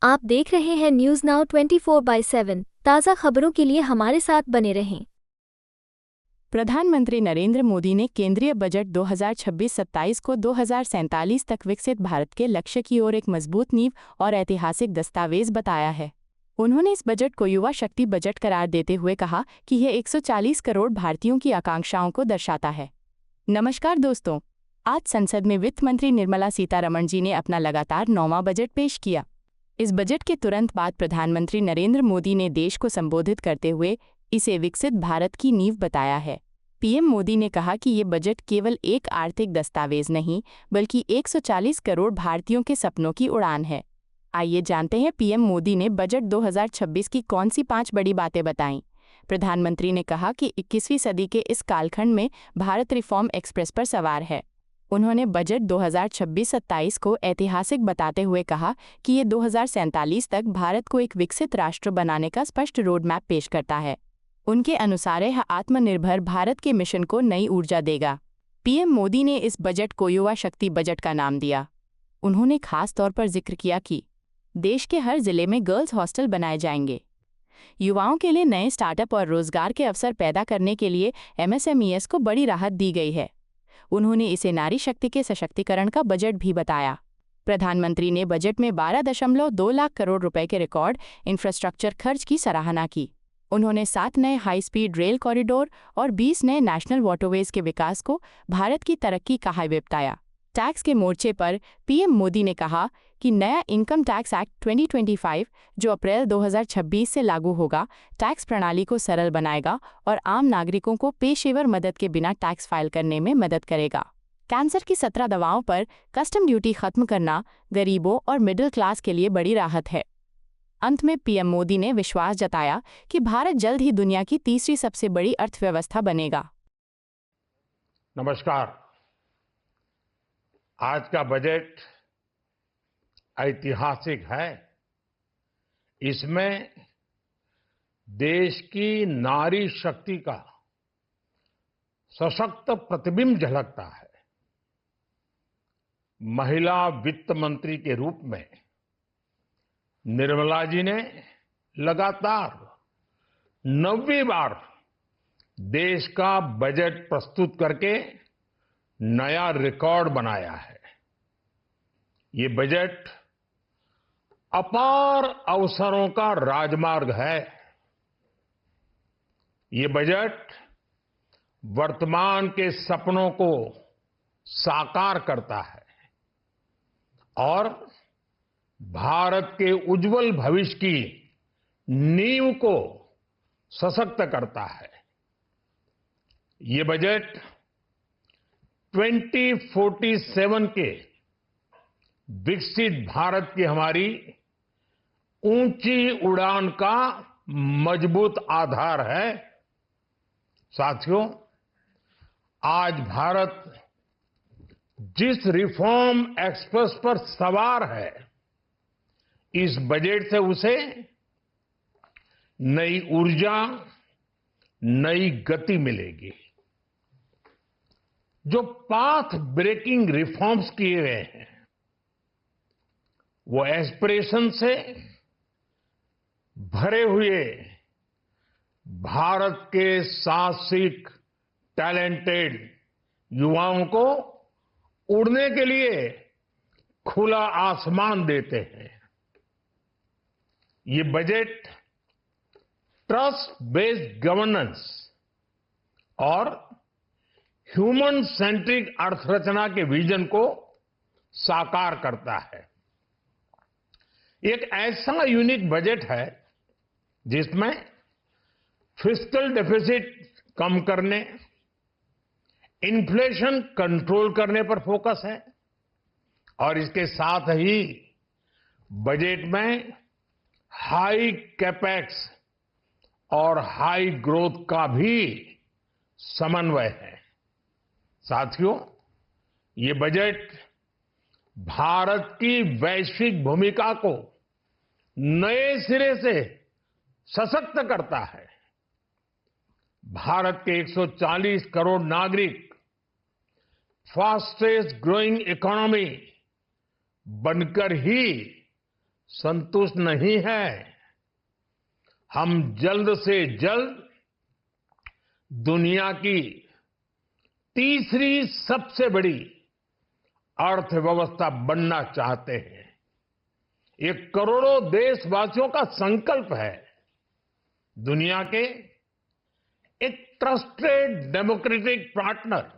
आप देख रहे हैं न्यूज नाउ 24/7 ताज़ा खबरों के लिए हमारे साथ बने रहें। प्रधानमंत्री नरेंद्र मोदी ने केंद्रीय बजट 2026-27 को 2047 तक विकसित भारत के लक्ष्य की ओर एक मजबूत नींव और ऐतिहासिक दस्तावेज बताया है। उन्होंने इस बजट को युवा शक्ति बजट करार देते हुए कहा कि यह 140 करोड़ भारतीयों की आकांक्षाओं को दर्शाता है। नमस्कार दोस्तों, आज संसद में वित्त मंत्री निर्मला सीतारमण जी ने अपना लगातार 9वां बजट पेश किया। इस बजट के तुरंत बाद प्रधानमंत्री नरेंद्र मोदी ने देश को संबोधित करते हुए इसे विकसित भारत की नींव बताया है। पीएम मोदी ने कहा कि ये बजट केवल एक आर्थिक दस्तावेज नहीं, बल्कि 140 करोड़ भारतीयों के सपनों की उड़ान है। आइए जानते हैं पीएम मोदी ने बजट 2026 की कौन सी 5 बड़ी बातें बताईं। प्रधानमंत्री ने कहा कि 21वीं सदी के इस कालखंड में भारत रिफॉर्म एक्सप्रेस पर सवार है। उन्होंने बजट 2026-27 को ऐतिहासिक बताते हुए कहा कि ये 2047 तक भारत को एक विकसित राष्ट्र बनाने का स्पष्ट रोड मैप पेश करता है। उनके अनुसार यह आत्मनिर्भर भारत के मिशन को नई ऊर्जा देगा। पीएम मोदी ने इस बजट को युवा शक्ति बजट का नाम दिया। उन्होंने खास तौर पर जिक्र किया कि देश के हर जिले में गर्ल्स हॉस्टल बनाए जाएंगे। युवाओं के लिए नए स्टार्टअप और रोजगार के अवसर पैदा करने के लिए एमएसएमईएस को बड़ी राहत दी गई है। उन्होंने इसे नारी शक्ति के सशक्तिकरण का बजट भी बताया। प्रधानमंत्री ने बजट में 12.2 लाख करोड़ रुपए के रिकॉर्ड इंफ्रास्ट्रक्चर खर्च की सराहना की। उन्होंने 7 नए हाई स्पीड रेल कॉरिडोर और 20 नए नेशनल वाटरवेज के विकास को भारत की तरक्की का हाईवे बताया। टैक्स के मोर्चे पर पीएम मोदी ने कहा कि नया इनकम टैक्स एक्ट 2025, जो अप्रैल 2026 से लागू होगा, टैक्स प्रणाली को सरल बनाएगा और आम नागरिकों को पेशेवर मदद के बिना टैक्स फाइल करने में मदद करेगा। कैंसर की 17 दवाओं पर कस्टम ड्यूटी खत्म करना गरीबों और मिडिल क्लास के लिए बड़ी राहत है। अंत में पीएम मोदी ने विश्वास जताया कि भारत जल्द ही दुनिया की तीसरी सबसे बड़ी अर्थव्यवस्था बनेगा। नमस्कार। आज का बजट ऐतिहासिक है। इसमें देश की नारी शक्ति का सशक्त प्रतिबिंब झलकता है। महिला वित्त मंत्री के रूप में निर्मला जी ने लगातार 9वीं बार देश का बजट प्रस्तुत करके नया रिकॉर्ड बनाया है। ये बजट अपार अवसरों का राजमार्ग है। ये बजट वर्तमान के सपनों को साकार करता है और भारत के उज्जवल भविष्य की नींव को सशक्त करता है। ये बजट 2047 के विकसित भारत की हमारी ऊंची उड़ान का मजबूत आधार है। साथियों, आज भारत जिस रिफॉर्म एक्सप्रेस पर सवार है, इस बजट से उसे नई ऊर्जा, नई गति मिलेगी। जो पाथ ब्रेकिंग रिफॉर्म्स किए गए हैं, वो एस्पिरेशन से भरे हुए भारत के साहसिक, टैलेंटेड युवाओं को उड़ने के लिए खुला आसमान देते हैं। ये बजट ट्रस्ट बेस्ड गवर्नेंस और ह्यूमन सेंट्रिक अर्थरचना के विजन को साकार करता है। एक ऐसा यूनिक बजट है जिसमें फिस्कल डेफिसिट कम करने, इन्फ्लेशन कंट्रोल करने पर फोकस है और इसके साथ ही बजट में हाई कैपेक्स और हाई ग्रोथ का भी समन्वय है। साथियों, ये बजट भारत की वैश्विक भूमिका को नए सिरे से सशक्त करता है। भारत के 140 करोड़ नागरिक फास्टेस्ट ग्रोइंग इकोनॉमी बनकर ही संतुष्ट नहीं है। हम जल्द से जल्द दुनिया की तीसरी सबसे बड़ी अर्थव्यवस्था बनना चाहते हैं। ये करोड़ों देशवासियों का संकल्प है। दुनिया के एक ट्रस्टेड डेमोक्रेटिक पार्टनर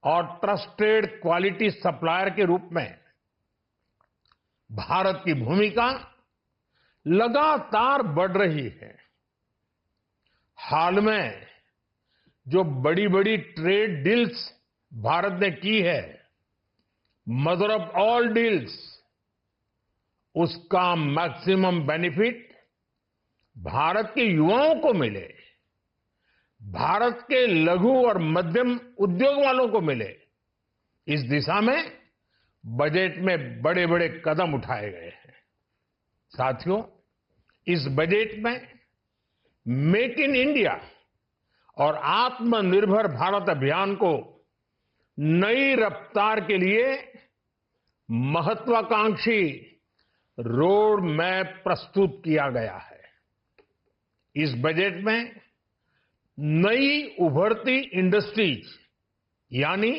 और ट्रस्टेड क्वालिटी सप्लायर के रूप में भारत की भूमिका लगातार बढ़ रही है। हाल में जो बड़ी बड़ी ट्रेड डील्स भारत ने की है, मदर ऑफ ऑल डील्स, उसका मैक्सिमम बेनिफिट भारत के युवाओं को मिले, भारत के लघु और मध्यम उद्योग वालों को मिले, इस दिशा में बजट में बड़े बड़े कदम उठाए गए हैं। साथियों, इस बजट में मेक इन इंडिया और आत्मनिर्भर भारत अभियान को नई रफ्तार के लिए महत्वाकांक्षी रोड मैप प्रस्तुत किया गया है। इस बजट में नई उभरती इंडस्ट्रीज यानी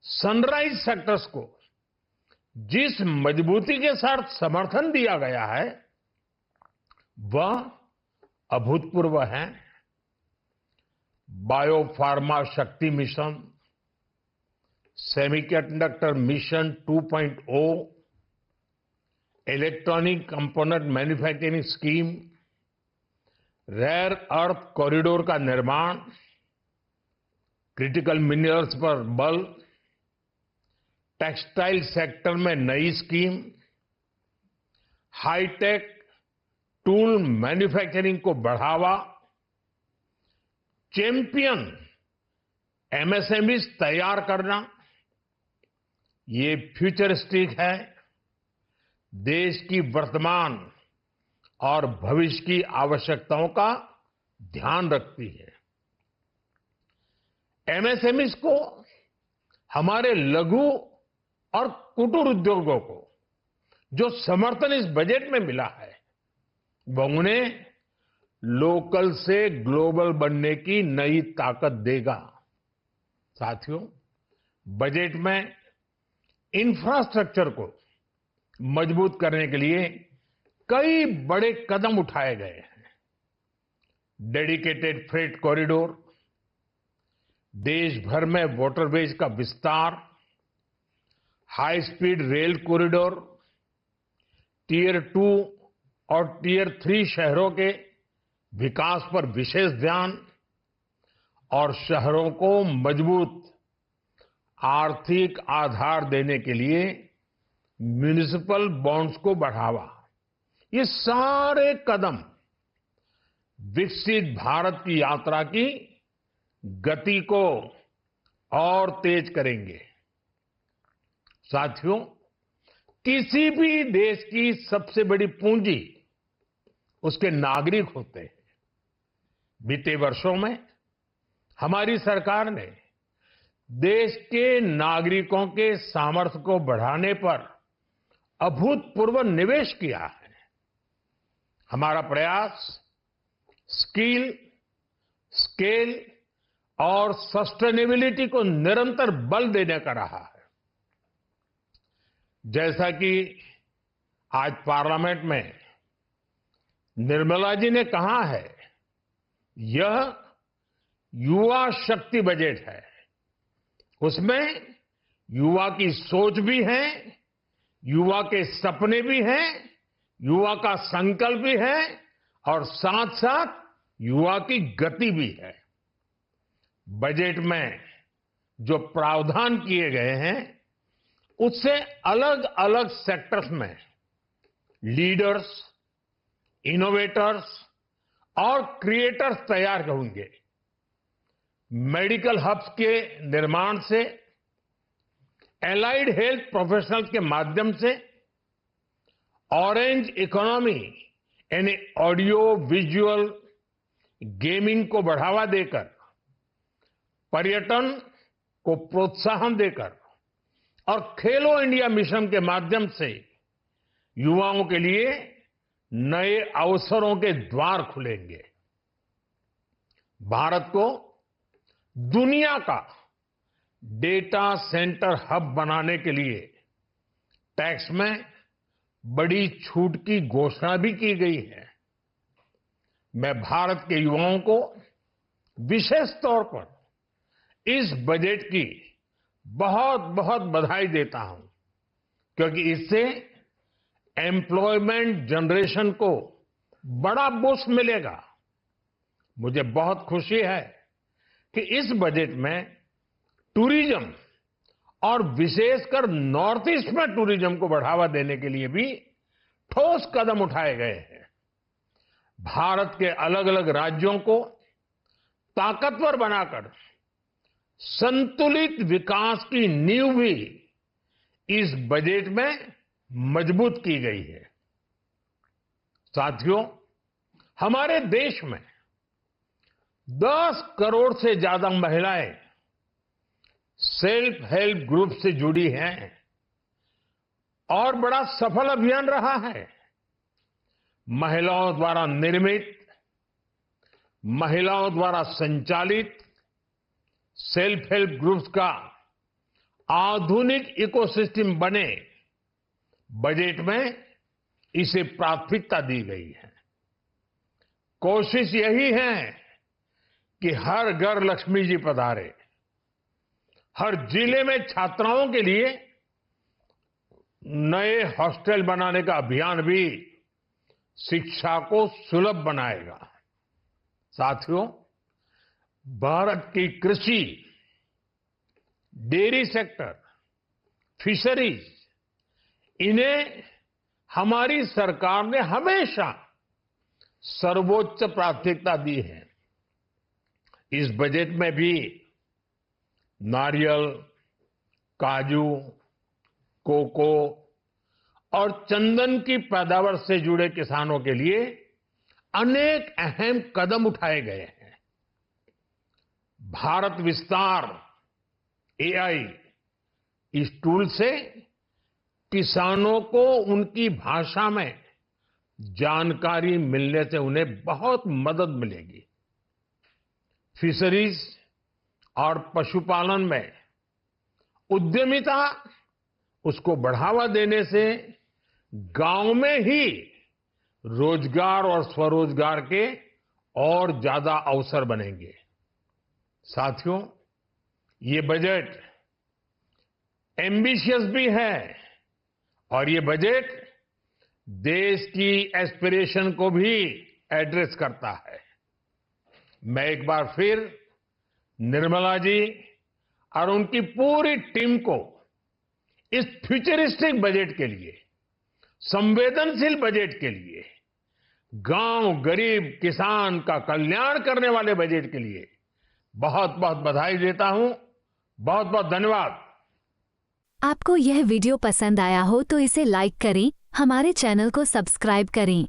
सनराइज सेक्टर्स को जिस मजबूती के साथ समर्थन दिया गया है वह अभूतपूर्व है। Biopharma Shakti mission, semiconductor mission 2.0, electronic component manufacturing scheme, rare earth corridor का निर्माण, क्रिटिकल मिनरल्स पर बल, टेक्सटाइल सेक्टर में नई स्कीम, हाईटेक टूल मैन्युफैक्चरिंग को बढ़ावा, चैंपियन एमएसएमई तैयार करना, ये फ्यूचरिस्टिक है, देश की वर्तमान और भविष्य की आवश्यकताओं का ध्यान रखती है। एमएसएमई को, हमारे लघु और कुटीर उद्योगों को जो समर्थन इस बजट में मिला है वह उन्हें लोकल से ग्लोबल बनने की नई ताकत देगा। साथियों, बजट में इंफ्रास्ट्रक्चर को मजबूत करने के लिए कई बड़े कदम उठाए गए हैं। डेडिकेटेड फ्रेट कॉरिडोर, देश भर में वाटरवेज का विस्तार, high speed rail corridor, tier 2 और टियर 3 शहरों के विकास पर विशेष ध्यान और शहरों को मजबूत आर्थिक आधार देने के लिए म्युनिसिपल बॉन्ड्स को बढ़ावा, ये सारे कदम विकसित भारत की यात्रा की गति को और तेज करेंगे। साथियों, किसी भी देश की सबसे बड़ी पूंजी उसके नागरिक होते हैं। बीते वर्षों में हमारी सरकार ने देश के नागरिकों के सामर्थ्य को बढ़ाने पर अभूतपूर्व निवेश किया है। हमारा प्रयास स्किल, स्केल और सस्टेनेबिलिटी को निरंतर बल देने का रहा है। जैसा कि आज पार्लियामेंट में निर्मला जी ने कहा है, यह युवा शक्ति बजट है। उसमें युवा की सोच भी है, युवा के सपने भी हैं, युवा का संकल्प भी है और साथ साथ युवा की गति भी है। बजट में जो प्रावधान किए गए हैं उससे अलग अलग सेक्टर्स में लीडर्स, इनोवेटर्स और क्रिएटर्स तैयार होंगे। मेडिकल हब्स के निर्माण से, एलाइड हेल्थ प्रोफेशनल्स के माध्यम से, ऑरेंज इकोनॉमी यानी ऑडियो विजुअल गेमिंग को बढ़ावा देकर, पर्यटन को प्रोत्साहन देकर और खेलो इंडिया मिशन के माध्यम से युवाओं के लिए नए अवसरों के द्वार खुलेंगे। भारत को दुनिया का डेटा सेंटर हब बनाने के लिए टैक्स में बड़ी छूट की घोषणा भी की गई है। मैं भारत के युवाओं को विशेष तौर पर इस बजट की बहुत बहुत बधाई देता हूं, क्योंकि इससे एम्प्लॉयमेंट जनरेशन को बड़ा बूस्ट मिलेगा। मुझे बहुत खुशी है कि इस बजट में टूरिज्म और विशेषकर नॉर्थ ईस्ट में टूरिज्म को बढ़ावा देने के लिए भी ठोस कदम उठाए गए हैं। भारत के अलग अलग राज्यों को ताकतवर बनाकर संतुलित विकास की नींव भी इस बजट में मजबूत की गई है। साथियों, हमारे देश में 10 करोड़ से ज्यादा महिलाएं सेल्फ हेल्प ग्रुप से जुड़ी हैं और बड़ा सफल अभियान रहा है। महिलाओं द्वारा निर्मित, महिलाओं द्वारा संचालित सेल्फ हेल्प ग्रुप्स का आधुनिक इकोसिस्टम बने, बजट में इसे प्राथमिकता दी गई है। कोशिश यही है कि हर घर लक्ष्मी जी पधारे। हर जिले में छात्राओं के लिए नए हॉस्टल बनाने का अभियान भी शिक्षा को सुलभ बनाएगा। साथियों, भारत की कृषि, डेयरी सेक्टर, फिशरीज, इन्हें हमारी सरकार ने हमेशा सर्वोच्च प्राथमिकता दी है। इस बजट में भी नारियल, काजू, कोको और चंदन की पैदावार से जुड़े किसानों के लिए अनेक अहम कदम उठाए गए हैं। भारत विस्तार एआई, इस टूल से किसानों को उनकी भाषा में जानकारी मिलने से उन्हें बहुत मदद मिलेगी। फिशरीज और पशुपालन में उद्यमिता, उसको बढ़ावा देने से गांव में ही रोजगार और स्वरोजगार के और ज्यादा अवसर बनेंगे। साथियों, ये बजट एम्बिशियस भी है और ये बजट देश की एस्पिरेशन को भी एड्रेस करता है। मैं एक बार फिर निर्मला जी और उनकी पूरी टीम को इस फ्यूचरिस्टिक बजट के लिए, संवेदनशील बजट के लिए, गांव, गरीब, किसान का कल्याण करने वाले बजट के लिए बहुत बहुत बधाई देता हूं। बहुत बहुत धन्यवाद। आपको यह वीडियो पसंद आया हो तो इसे लाइक करें, हमारे चैनल को सब्सक्राइब करें।